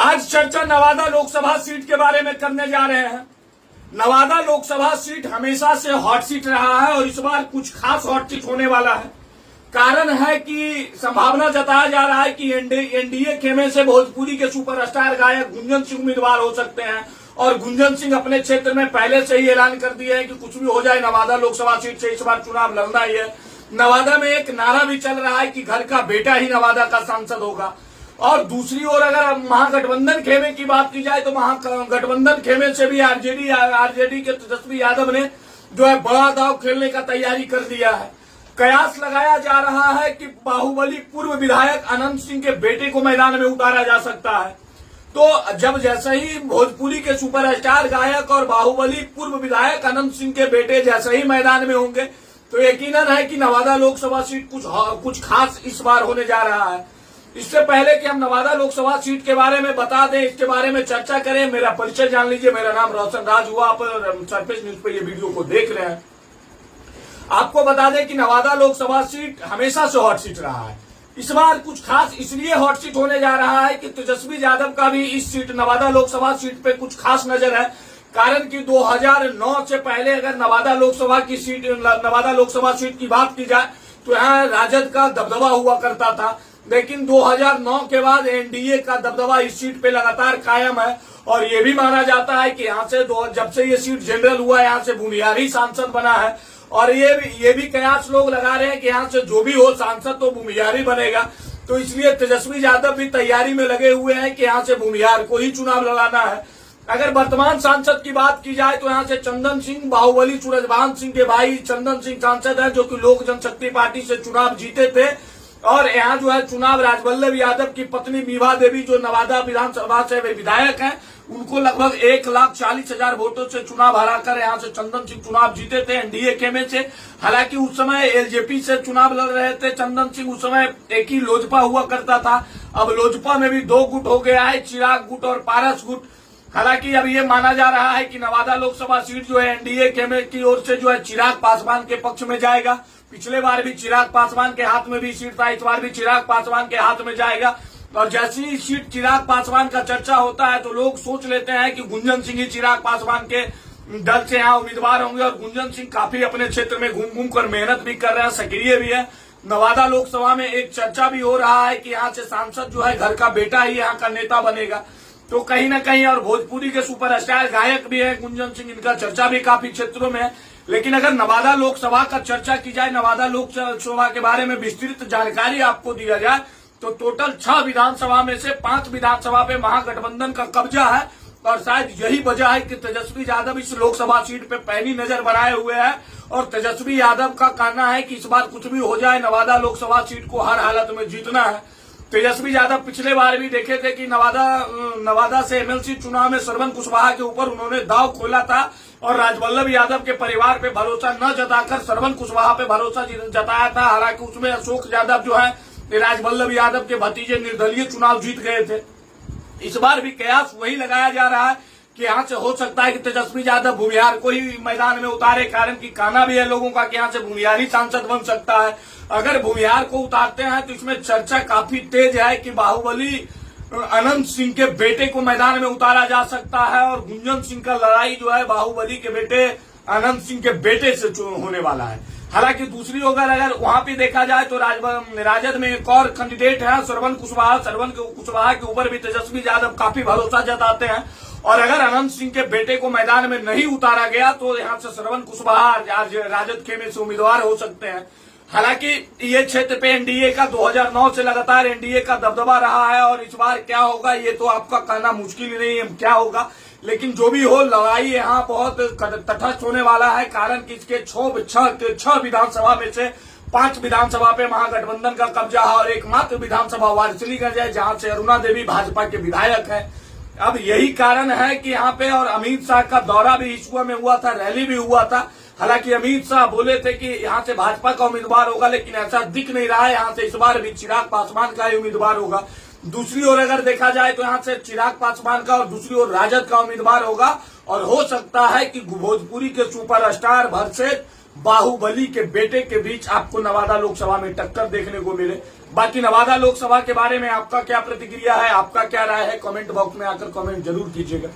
आज चर्चा नवादा लोकसभा सीट के बारे में करने जा रहे हैं। नवादा लोकसभा सीट हमेशा से हॉट सीट रहा है और इस बार कुछ खास हॉट सीट होने वाला है। कारण है कि संभावना जताया जा रहा है कि एनडीए खेमे से भोजपुरी के सुपरस्टार गायक गुंजन सिंह उम्मीदवार हो सकते हैं और गुंजन सिंह अपने क्षेत्र में पहले से ही ऐलान कर दिया है कि कुछ भी हो जाए नवादा लोकसभा सीट से इस बार चुनाव लड़ना ही है। नवादा में एक नारा भी चल रहा है कि घर का बेटा ही नवादा का सांसद होगा। और दूसरी ओर अगर महागठबंधन खेमे की बात की जाए तो महागठबंधन खेमे से भी आरजेडी के तेजस्वी यादव ने जो है बड़ा दांव खेलने का तैयारी कर दिया है। कयास लगाया जा रहा है कि बाहुबली पूर्व विधायक अनंत सिंह के बेटे को मैदान में उतारा जा सकता है। तो जब जैसे ही भोजपुरी के सुपरस्टार गायक और बाहुबली पूर्व विधायक अनंत सिंह के बेटे जैसे ही मैदान में होंगे तो यकीनन है कि नवादा लोकसभा सीट कुछ खास इस बार होने जा रहा है। इससे पहले कि हम नवादा लोकसभा सीट के बारे में बता दें, इसके बारे में चर्चा करें, मेरा परिचय जान लीजिए। मेरा नाम रोशन राज हुआ। आप सरफेस न्यूज पे ये वीडियो को देख रहे हैं। आपको बता दें कि नवादा लोकसभा सीट हमेशा से हॉट सीट रहा है। इस बार कुछ खास इसलिए हॉट सीट होने जा रहा है कि तेजस्वी यादव का भी इस सीट नवादा लोकसभा सीट पे कुछ खास नजर है। कारण कि 2009 से पहले अगर नवादा लोकसभा सीट की बात की जाए तो यहाँ राजद का दबदबा हुआ करता था, लेकिन 2009 के बाद एनडीए का दबदबा इस सीट पे लगातार कायम है। और ये भी माना जाता है कि यहाँ से जब से ये सीट जनरल हुआ है यहाँ से भूमिहारी सांसद बना है। और ये भी कयास लोग लगा रहे हैं कि यहाँ से जो भी हो सांसद तो भूमिहारी बनेगा। तो इसलिए तेजस्वी यादव भी तैयारी में लगे हुए हैं कि यहाँ से भूमिहार को ही चुनाव लड़ाना है। अगर वर्तमान सांसद की बात की जाए तो यहाँ से चंदन सिंह, बाहुबली सूरजभान सिंह के भाई चंदन सिंह सांसद है, जो कि लोक जनशक्ति पार्टी से चुनाव जीते थे। और यहाँ जो है चुनाव राजवल्लभ यादव की पत्नी मीवा देवी जो नवादा विधानसभा से विधायक हैं, उनको लगभग 1,40,000 वोटों से चुनाव हराकर यहाँ से चंदन सिंह चुनाव जीते थे एनडीए खेमे से। हालांकि उस समय एलजेपी से चुनाव लड़ रहे थे चंदन सिंह। उस समय एक ही लोजपा हुआ करता था। अब लोजपा में भी 2 गुट हो गया है, चिराग गुट और पारस गुट। हालांकि अब ये माना जा रहा है कि नवादा लोकसभा सीट जो है एनडीए खेमे की ओर से जो है चिराग पासवान के पक्ष में जाएगा। पिछले बार भी चिराग पासवान के हाथ में भी सीट था, इस बार भी चिराग पासवान के हाथ में जाएगा। और जैसी ही सीट चिराग पासवान का चर्चा होता है तो लोग सोच लेते हैं कि गुंजन सिंह ही चिराग पासवान के दल से यहाँ उम्मीदवार होंगे। और गुंजन सिंह काफी अपने क्षेत्र में घूम घूम कर मेहनत भी कर रहे हैं, सक्रिय भी है। नवादा लोकसभा में एक चर्चा भी हो रहा है कि यहाँ से सांसद जो है घर का बेटा ही यहाँ का नेता बनेगा। तो कहीं ना कहीं और भोजपुरी के सुपरस्टार गायक भी है गुंजन सिंह, इनका चर्चा भी काफी क्षेत्रों में है। लेकिन अगर नवादा लोकसभा का चर्चा की जाए, नवादा लोकसभा के बारे में विस्तृत जानकारी आपको दिया जाए तो टोटल 6 विधानसभा में से 5 विधानसभा पे महागठबंधन का कब्जा है। और शायद यही वजह है कि तेजस्वी यादव इस लोकसभा सीट पे पैनी नजर बनाए हुए हैं। और तेजस्वी यादव का कहना है कि इस बार कुछ भी हो जाए नवादा लोकसभा सीट को हर हालत में जीतना है। तेजस्वी यादव पिछले बार भी देखे थे कि नवादा से एमएलसी चुनाव में श्रवण कुशवाहा के ऊपर उन्होंने दांव खोला था और राजवल्लभ यादव के परिवार पे भरोसा न जताकर श्रवण कुशवाहा पे भरोसा जताया था। हालांकि उसमें अशोक यादव जो है राजवल्लभ यादव के भतीजे निर्दलीय चुनाव जीत गए थे। इस बार भी कयास वही लगाया जा रहा है कि यहाँ से हो सकता है कि तेजस्वी यादव भूमिहार को ही मैदान में उतारे। कारण की कहना भी है लोगों का कि यहाँ से भूमिहारी सांसद बन सकता है। अगर भूमिहार को उतारते हैं तो इसमें चर्चा काफी तेज है कि बाहुबली अनंत सिंह के बेटे को मैदान में उतारा जा सकता है। और गुंजन सिंह का लड़ाई जो है बाहुबली के बेटे अनंत सिंह के बेटे से होने वाला है। हालांकि दूसरी ओर अगर वहां पे देखा जाए तो राजद में एक और कैंडिडेट है श्रवण कुशवाहा। श्रवण कुशवाहा के ऊपर भी तेजस्वी यादव काफी भरोसा जताते हैं। और अगर अनंत सिंह के बेटे को मैदान में नहीं उतारा गया तो यहाँ से श्रवण कुशवाहा राजद खेमे से उम्मीदवार हो सकते हैं। हालांकि ये क्षेत्र पे एनडीए का 2009 से लगातार एनडीए का दबदबा रहा है। और इस बार क्या होगा ये तो आपका कहना मुश्किल ही नहीं है क्या होगा। लेकिन जो भी हो लड़ाई यहाँ बहुत तटस्थ होने वाला है। कारण कि इसके 6 विधानसभा में से 5 विधानसभा पे महागठबंधन का कब्जा है और एकमात्र विधानसभा वारिसलीगंज है जहाँ से अरुणा देवी भाजपा के विधायक है। अब यही कारण है कि यहाँ पे और अमित शाह का दौरा भी इशुआ में हुआ था, रैली भी हुआ था। हालांकि अमित शाह बोले थे कि यहाँ से भाजपा का उम्मीदवार होगा, लेकिन ऐसा दिख नहीं रहा है। यहाँ से इस बार भी चिराग पासवान का ही उम्मीदवार होगा। दूसरी ओर अगर देखा जाए तो यहाँ से चिराग पासवान का और दूसरी ओर राजद का उम्मीदवार होगा। और हो सकता है कि भोजपुरी के सुपरस्टार वर्सेस बाहुबली के बेटे के बीच आपको नवादा लोकसभा में टक्कर देखने को मिले। बाकी नवादा लोकसभा के बारे में आपका क्या प्रतिक्रिया है, आपका क्या राय है, कमेंट बॉक्स में आकर कमेंट जरूर कीजिएगा।